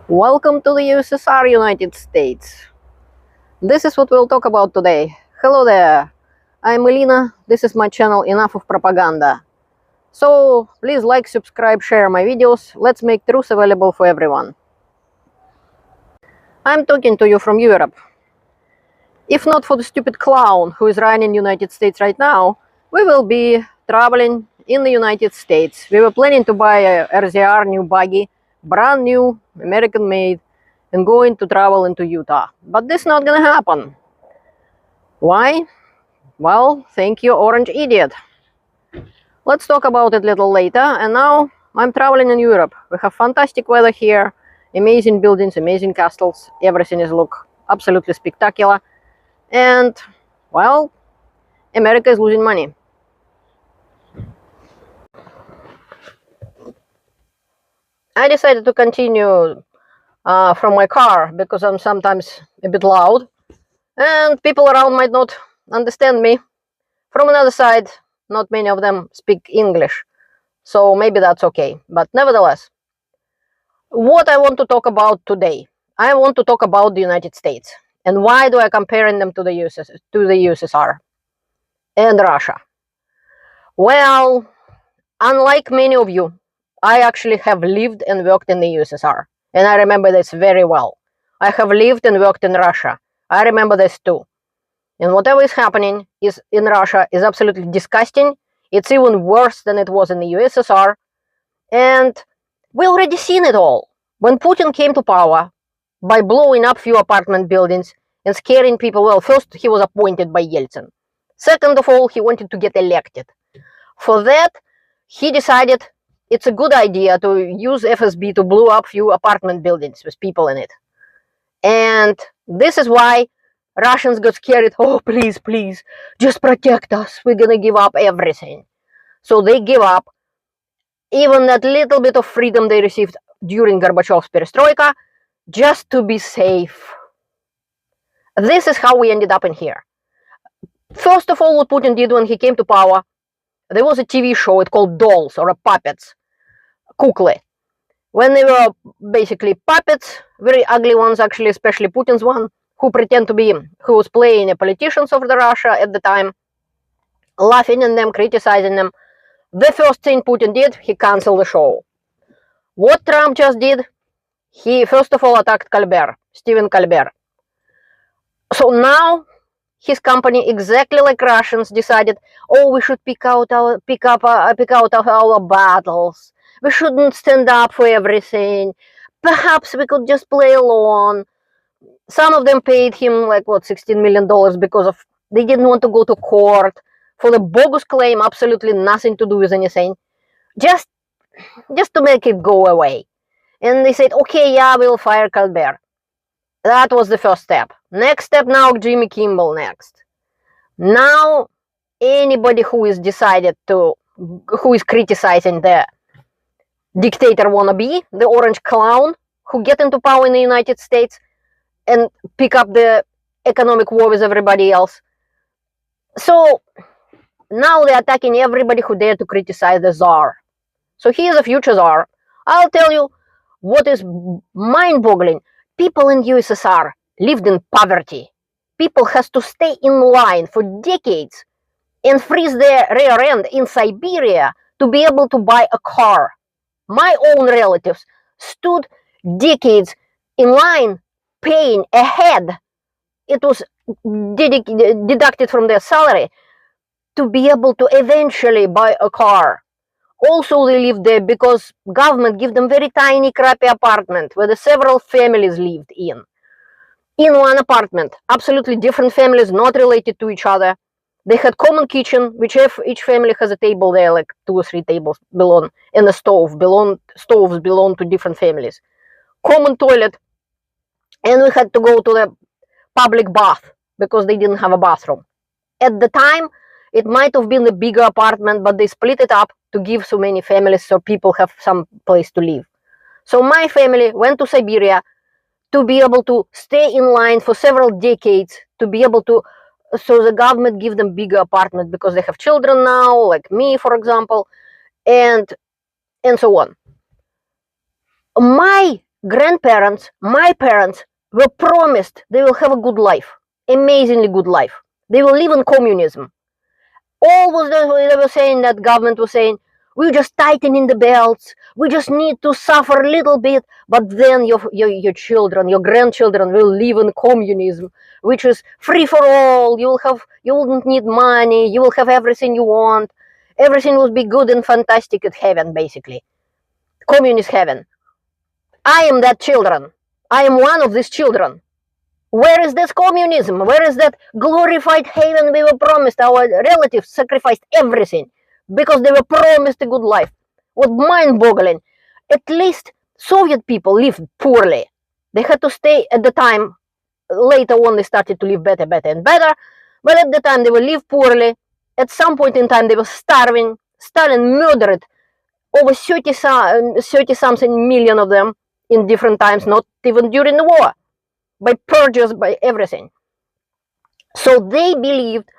Welcome to the USSR United States. This is what we'll talk about today. Hello there. I'm Elena. This is my channel Enough of Propaganda. So please like, subscribe, share my videos. Let's make truth available for everyone. I'm talking to you from Europe. If not for the stupid clown who is running the United States right now, we will be traveling in the United States. We were planning to buy a RZR new buggy, brand new, American made, and going to travel into Utah. But this is not gonna happen. Why? Well, thank you, orange idiot. Let's talk about it a little later. And now I'm traveling in Europe. We have fantastic weather here, amazing buildings, amazing castles. Everything is look absolutely spectacular. And, well, America is losing money. I decided to continue from my car because I'm sometimes a bit loud and people around might not understand me. From another side, not many of them speak English, so maybe that's okay. But nevertheless, what I want to talk about today, I want to talk about the United States. And why do I comparing them to the USSR and Russia? Well, unlike many of you, I actually have lived and worked in the USSR, and I remember this very well. I have lived and worked in Russia. I remember this too. And whatever is happening is in Russia is absolutely disgusting. It's even worse than it was in the USSR. And we already seen it all. When Putin came to power by blowing up few apartment buildings and scaring people, well, first he was appointed by Yeltsin. Second of all, he wanted to get elected. For that, he decided it's a good idea to use FSB to blow up few apartment buildings with people in it. And this is why Russians got scared. Oh, please, please, just protect us. We're gonna give up everything. So they give up even that little bit of freedom they received during Gorbachev's perestroika just to be safe. This is how we ended up in here. First of all, what Putin did when he came to power, there was a TV show, it called Dolls or Puppets, Kukli. When they were basically puppets, very ugly ones actually, especially Putin's one, who was playing politicians of the Russia at the time, laughing at them, criticizing them. The first thing Putin did, he canceled the show. What Trump just did, he first of all attacked Stephen Colbert. So now his company, exactly like Russians, decided, oh, we should pick out our battles. We shouldn't stand up for everything. Perhaps we could just play along. Some of them paid him like $16 million because they didn't want to go to court for the bogus claim, absolutely nothing to do with anything, just to make it go away. And they said, okay, yeah, we'll fire Colbert. That was the first step. Next step now, Jimmy Kimmel next. Now, anybody who is criticizing the dictator wannabe, the orange clown, who get into power in the United States and pick up the economic war with everybody else. So now they're attacking everybody who dare to criticize the Tsar. So he is a future Tsar. I'll tell you what is mind-boggling. People in USSR lived in poverty. People has to stay in line for decades and freeze their rear end in Siberia to be able to buy a car. My own relatives stood decades in line paying ahead. It was deducted from their salary to be able to eventually buy a car. Also, they lived there because government gave them very tiny, crappy apartment where the several families lived in one apartment. Absolutely different families, not related to each other. They had common kitchen, which each family has a table there, like 2 or 3 tables belong, and a stove. Stoves belong to different families. Common toilet, and we had to go to the public bath because they didn't have a bathroom. At the time, it might have been a bigger apartment, but they split it up to give so many families so people have some place to live. So my family went to Siberia to be able to stay in line for several decades, to be able to, so the government give them bigger apartment because they have children now, like me, for example, and so on. My grandparents, my parents, were promised they will have a good life, amazingly good life. They will live in communism. Always they were saying, that government was saying, we're just tightening the belts, we just need to suffer a little bit, but then your children, your grandchildren will live in communism, which is free for all. You won't need money, you will have everything you want, everything will be good and fantastic at heaven, basically. Communist heaven. I am that children. I am one of these children. Where is this communism? Where is that glorified heaven we were promised? Our relatives sacrificed everything because they were promised a good life. What mind-boggling. At least Soviet people lived poorly. They had to stay at the time. Later on, they started to live better and better. But at the time, they will live poorly. At some point in time, they were starving. Stalin murdered over 30-something million of them in different times, not even during the war, by purges, by everything. So they believed,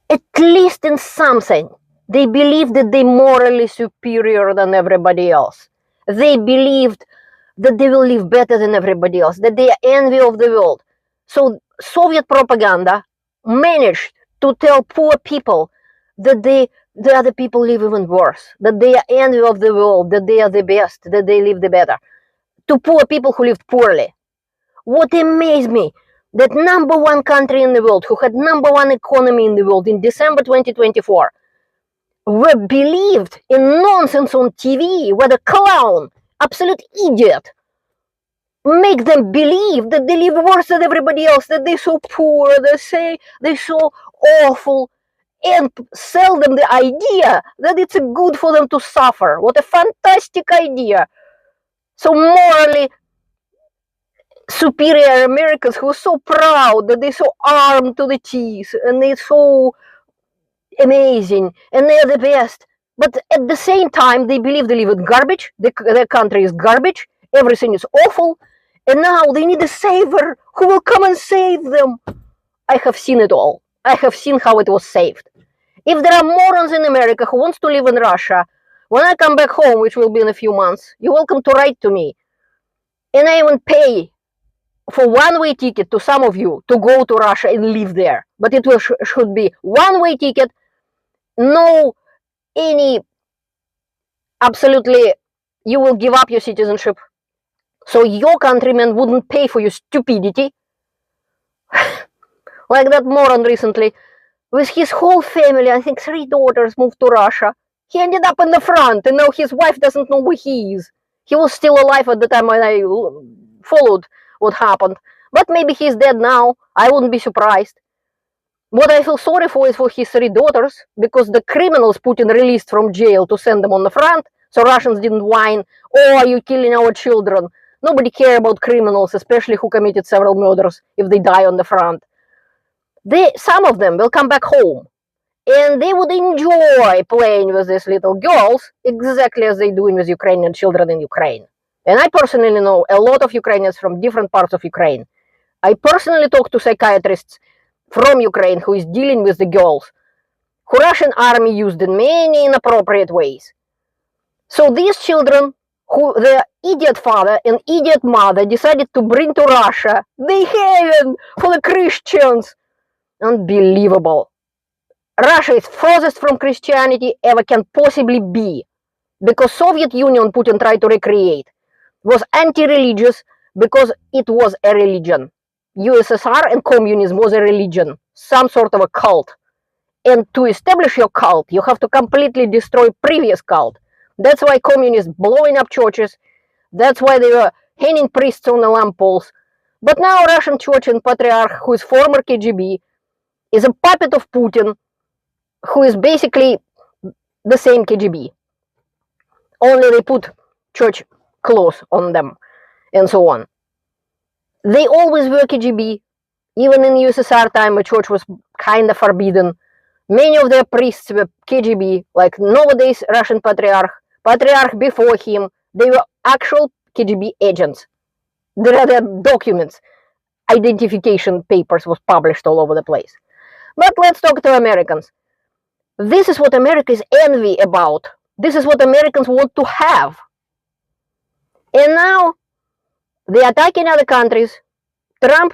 at least in something, they believed that they're morally superior than everybody else. They believed that they will live better than everybody else, that they are envy of the world. So Soviet propaganda managed to tell poor people that the other people live even worse, that they are envy of the world, that they are the best, that they live the better. To poor people who lived poorly. What amazed me, that number one country in the world, who had number one economy in the world in December 2024, were believed in nonsense on TV, where the clown, absolute idiot, make them believe that they live worse than everybody else, that they're so poor, they say they're so awful, and sell them the idea that it's good for them to suffer. What a fantastic idea. So morally superior Americans who are so proud that they're so armed to the teeth and they're so amazing and they're the best. But at the same time, they believe they live in garbage, their country is garbage, everything is awful, and now they need a savior who will come and save them. I have seen it all. I have seen how it was saved. If there are morons in America who wants to live in Russia, when I come back home, which will be in a few months, you're welcome to write to me. And I even pay for one-way ticket to some of you to go to Russia and live there. But it should be one-way ticket, no any, absolutely, you will give up your citizenship. So your countrymen wouldn't pay for your stupidity. Like that moron recently, with his whole family, I think 3 daughters, moved to Russia. He ended up in the front, and now his wife doesn't know where he is. He was still alive at the time when I followed what happened. But maybe he's dead now. I wouldn't be surprised. What I feel sorry for is for his 3 daughters, because the criminals Putin released from jail to send them on the front, so Russians didn't whine, oh, are you killing our children? Nobody cares about criminals, especially who committed several murders, if they die on the front. Some of them will come back home, and they would enjoy playing with these little girls exactly as they're doing with Ukrainian children in Ukraine. And I personally know a lot of Ukrainians from different parts of Ukraine. I personally talk to psychiatrists from Ukraine who is dealing with the girls who Russian army used in many inappropriate ways. So these children, who their idiot father and idiot mother decided to bring to Russia, they heaven for the Christians. Unbelievable. Russia is furthest from Christianity ever can possibly be, because Soviet Union Putin tried to recreate was anti-religious because it was a religion. USSR and communism was a religion, some sort of a cult. And to establish your cult, you have to completely destroy previous cult. That's why communists blowing up churches. That's why they were hanging priests on the lampposts. But now Russian church and patriarch, who is former KGB, is a puppet of Putin, who is basically the same KGB. Only they put church clothes on them and so on. They always were KGB. Even in USSR time, a church was kind of forbidden. Many of their priests were KGB, like nowadays Russian patriarch before him, they were actual KGB agents. There are their documents, identification papers was published all over the place. But let's talk to Americans. This is what America is envy about. This is what Americans want to have. And now they attacking other countries. Trump,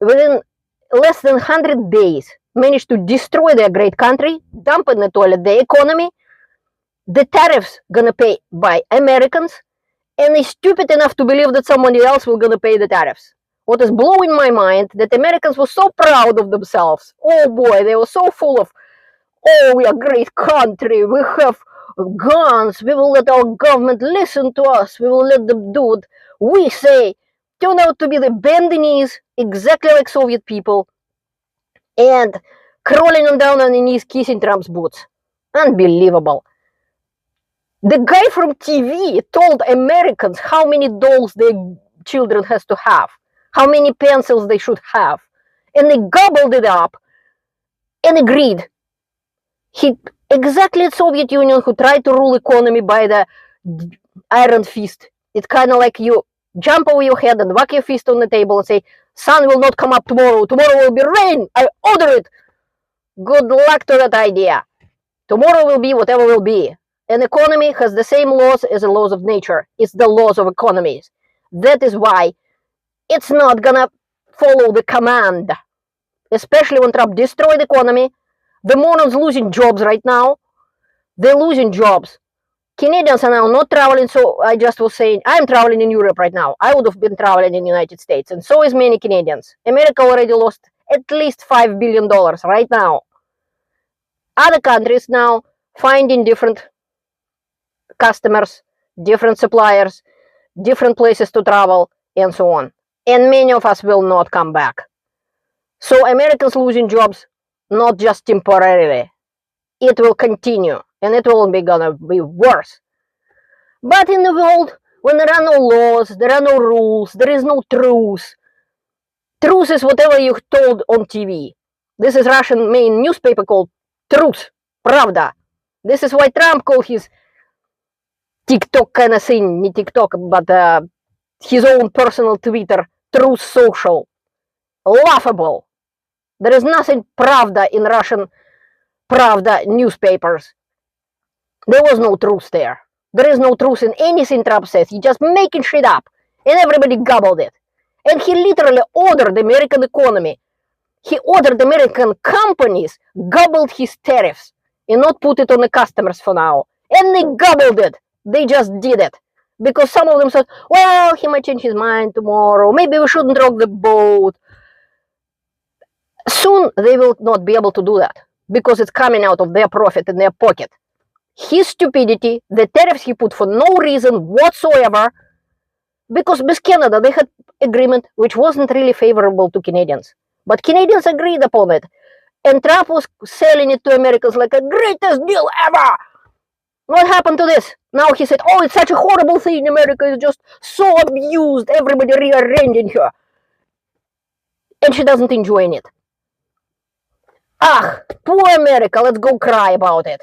within less than 100 days, managed to destroy their great country, dump in the toilet their economy. The tariffs gonna pay by Americans, and is stupid enough to believe that somebody else will gonna pay the tariffs. What is blowing my mind that Americans were so proud of themselves. Oh boy, they were so full of, oh, we are a great country, we have guns, we will let our government listen to us, we will let them do what we say. Turned out to be the bendy knees, exactly like Soviet people, and crawling on down on their knees, kissing Trump's boots. Unbelievable. The guy from TV told Americans how many dolls their children has to have, how many pencils they should have, and they gobbled it up and agreed. He exactly the Soviet Union who tried to rule economy by the iron fist. It's kind of like you jump over your head and whack your fist on the table and say, "Sun will not come up tomorrow. Tomorrow will be rain. I order it." Good luck to that idea. Tomorrow will be whatever will be. An economy has the same laws as the laws of nature. It's the laws of economies. That is why it's not gonna follow the command. Especially when Trump destroyed the economy. The morons losing jobs right now. They're losing jobs. Canadians are now not traveling, so I just was saying, I'm traveling in Europe right now. I would have been traveling in the United States, and so is many Canadians. America already lost at least $5 billion right now. Other countries now finding different customers, different suppliers, different places to travel, and so on. And many of us will not come back. So Americans losing jobs, not just temporarily. It will continue, and it will be gonna be worse. But in the world, when there are no laws, there are no rules, there is no truth. Truth is whatever you told on TV. This is Russian main newspaper called Truth, Pravda. This is why Trump called his TikTok kind of thing, not TikTok, but his own personal Twitter, Truth Social. Laughable. There is nothing Pravda in Russian Pravda newspapers. There was no truth there. There is no truth in anything Trump says. He's just making shit up. And everybody gobbled it. And he literally ordered the American economy. He ordered American companies gobbled his tariffs and not put it on the customers for now. And they gobbled it. They just did it. Because some of them said, well, he might change his mind tomorrow. Maybe we shouldn't rock the boat. Soon they will not be able to do that because it's coming out of their profit in their pocket. His stupidity, the tariffs he put for no reason whatsoever, because with Canada they had agreement which wasn't really favorable to Canadians. But Canadians agreed upon it. And Trump was selling it to Americans like a greatest deal ever. What happened to this? Now he said, oh, it's such a horrible thing. America is just so abused. Everybody rearranging her. And she doesn't enjoy it. Ah, poor America. Let's go cry about it.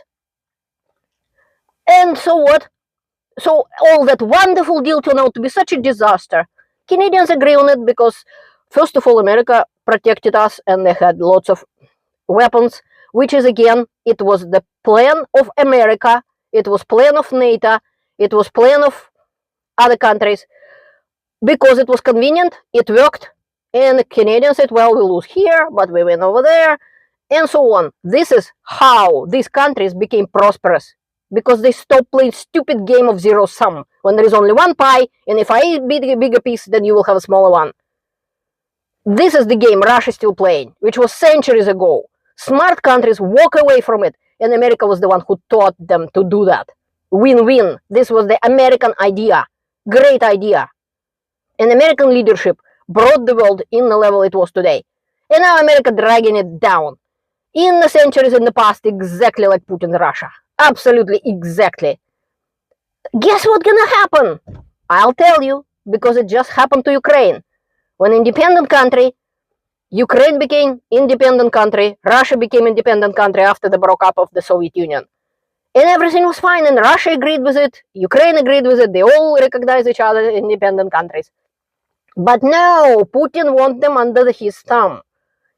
And so what? So all that wonderful deal turned out to be such a disaster. Canadians agree on it because, first of all, America protected us and they had lots of weapons, which is, again, it was the plan of America, it was plan of NATO, it was plan of other countries. Because it was convenient, it worked, and the Canadians said, well, we lose here, but we win over there, and so on. This is how these countries became prosperous. Because they stopped playing stupid game of zero sum, when there is only one pie, and if I eat a bigger piece, then you will have a smaller one. This is the game Russia is still playing, which was centuries ago. Smart countries walk away from it, and America was the one who taught them to do that. Win-win. This was the American idea. Great idea. And American leadership brought the world in the level it was today. And now America dragging it down. In the centuries in the past, exactly like Putin's Russia. Absolutely exactly. Guess what's gonna happen? I'll tell you, because it just happened to Ukraine. When independent country, Ukraine became independent country, Russia became independent country after the broke up of the Soviet Union. And everything was fine, and Russia agreed with it, Ukraine agreed with it, they all recognize each other as independent countries. But no, Putin wants them under his thumb.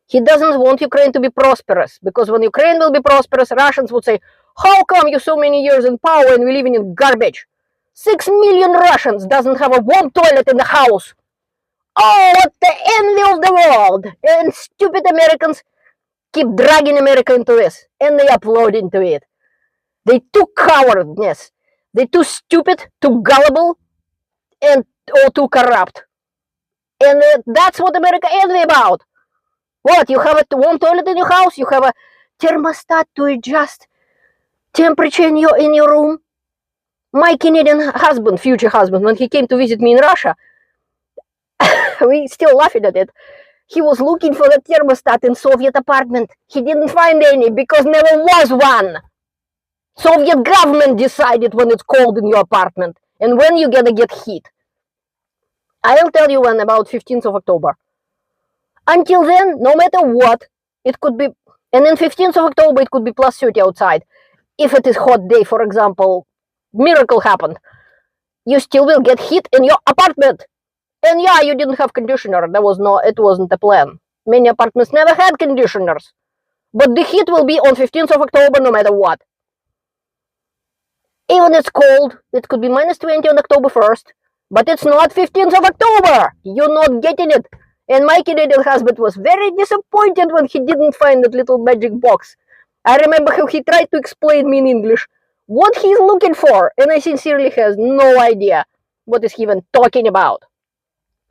He doesn't want Ukraine to be prosperous, because when Ukraine will be prosperous, Russians would say, how come you so many years in power and we're living in garbage? 6 million Russians doesn't have a warm toilet in the house. Oh, what the envy of the world! And stupid Americans keep dragging America into this, and they upload into it. They too cowardness. They too stupid, too gullible, and or too corrupt. And that's what America envy about. What, you have a warm toilet in your house? You have a thermostat to adjust temperature in your room? My Canadian husband, future husband, when he came to visit me in Russia, we still laughing at it. He was looking for the thermostat in Soviet apartment. He didn't find any because never was one. Soviet government decided when it's cold in your apartment and when you're gonna get heat. I'll tell you when, about 15th of October. Until then, no matter what, it could be, and then 15th of October, it could be plus 30 outside. If it is hot day, for example, miracle happened. You still will get heat in your apartment. And yeah, you didn't have conditioner. It wasn't a plan. Many apartments never had conditioners. But the heat will be on 15th of October no matter what. Even it's cold, it could be minus 20 on October 1st. But it's not 15th of October. You're not getting it. And my Canadian husband was very disappointed when he didn't find that little magic box. I remember how he tried to explain me in English what he's looking for. And I sincerely has no idea what is he even talking about.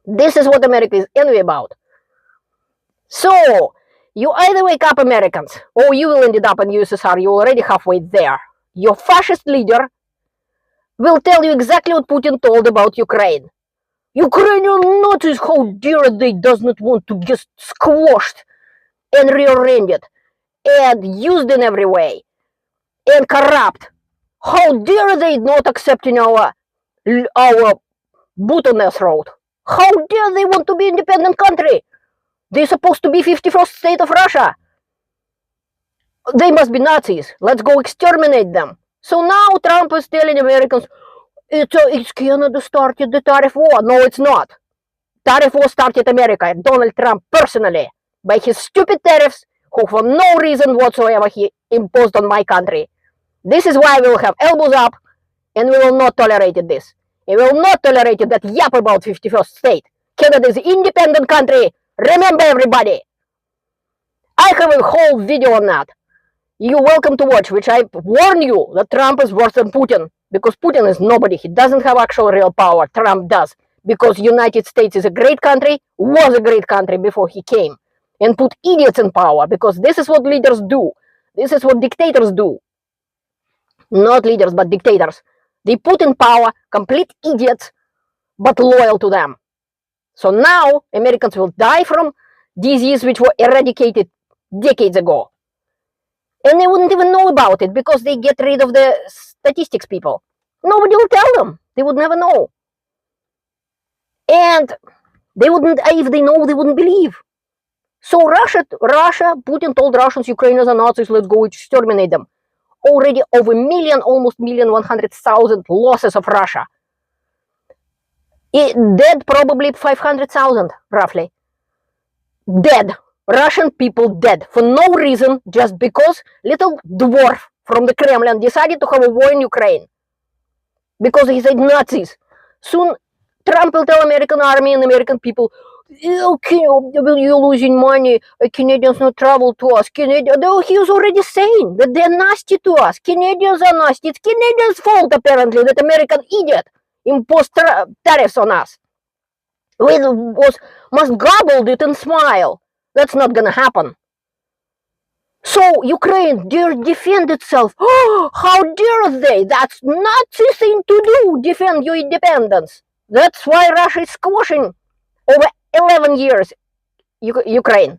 This is what America is envy about. So, you either wake up Americans, or you will end up in USSR, you're already halfway there. Your fascist leader will tell you exactly what Putin told about Ukraine. Ukrainian Nazis, how dare they does not want to get squashed and rear-ended and used in every way and corrupt. How dare they not accepting our boot on their throat? How dare they want to be independent country? They're supposed to be 51st state of Russia. They must be Nazis. Let's go exterminate them. So now Trump is telling Americans, it's Canada started the tariff war. No, it's not. Tariff war started America. Donald Trump personally, by his stupid tariffs, who for no reason whatsoever he imposed on my country. This is why we will have elbows up, and we will not tolerate this. We will not tolerate that yap about 51st state. Canada is an independent country. Remember, everybody. I have a whole video on that. You're welcome to watch, which I warn you that Trump is worse than Putin. Because Putin is nobody. He doesn't have actual real power. Trump does. Because United States is a great country, was a great country before he came. And put idiots in power. Because this is what leaders do. This is what dictators do. Not leaders, but dictators. They put in power complete idiots, but loyal to them. So now Americans will die from disease which were eradicated decades ago. And they wouldn't even know about it because they get rid of the statistics people. Nobody will tell them. They would never know. And they wouldn't, if they know, they wouldn't believe. So Russia, Putin told Russians, Ukrainians are Nazis, let's go exterminate them. Already over 1,100,000 losses of Russia. Dead probably 500,000, roughly. Dead. Russian people dead for no reason, just because little dwarf from the Kremlin decided to have a war in Ukraine. Because he said Nazis. Soon Trump will tell American army and American people, okay, you're losing money, Canadians not travel to us. He was already saying that they're nasty to us. Canadians are nasty. It's Canadians' fault, apparently, that American idiot imposed tariffs on us. We must gobble it and smile. That's not gonna happen. So Ukraine dare defend itself. Oh, how dare they? That's Nazi thing to do, defend your independence. That's why Russia is squashing over 11 years Ukraine.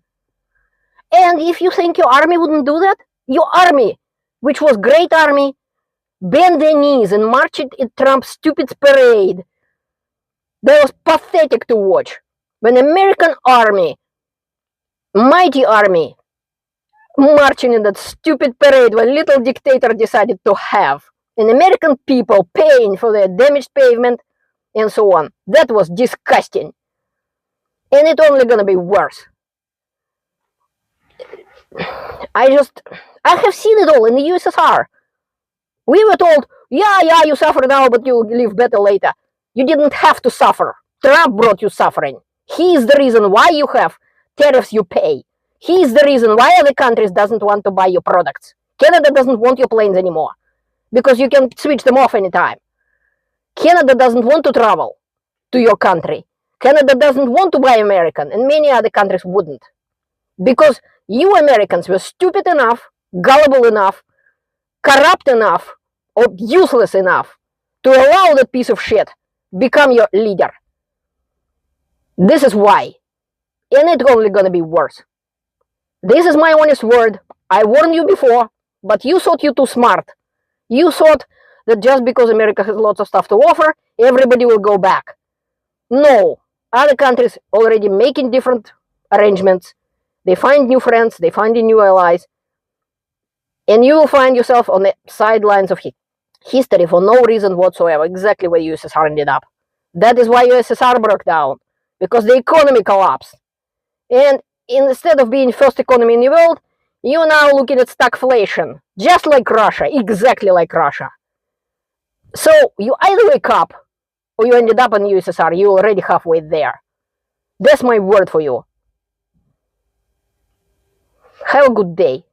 And if you think your army wouldn't do that, your army, which was great army, bent their knees and marched in Trump's stupid parade. That was pathetic to watch. When American army, mighty army, marching in that stupid parade when little dictator decided to have, and American people paying for their damaged pavement and so on. That was disgusting. And it's only gonna be worse. I have seen it all in the USSR. We were told, Yeah, you suffer now, but you live better later. You didn't have to suffer. Trump brought you suffering. He is the reason why you have tariffs you pay. He is the reason why other countries doesn't want to buy your products. Canada doesn't want your planes anymore because you can switch them off anytime. Canada doesn't want to travel to your country. Canada doesn't want to buy American, and many other countries wouldn't. Because you Americans were stupid enough, gullible enough, corrupt enough, or useless enough to allow that piece of shit become your leader. This is why. And it's only gonna be worse. This is my honest word. I warned you before, but you thought you're too smart. You thought that just because America has lots of stuff to offer, everybody will go back. No. Other countries already making different arrangements. They find new friends, they find new allies, and you will find yourself on the sidelines of history for no reason whatsoever, exactly where USSR ended up. That is why USSR broke down, because the economy collapsed. And instead of being first economy in the world, you're now looking at stagflation, just like Russia, exactly like Russia. So you either wake up, or you ended up in USSR, you're already halfway there. That's my word for you. Have a good day.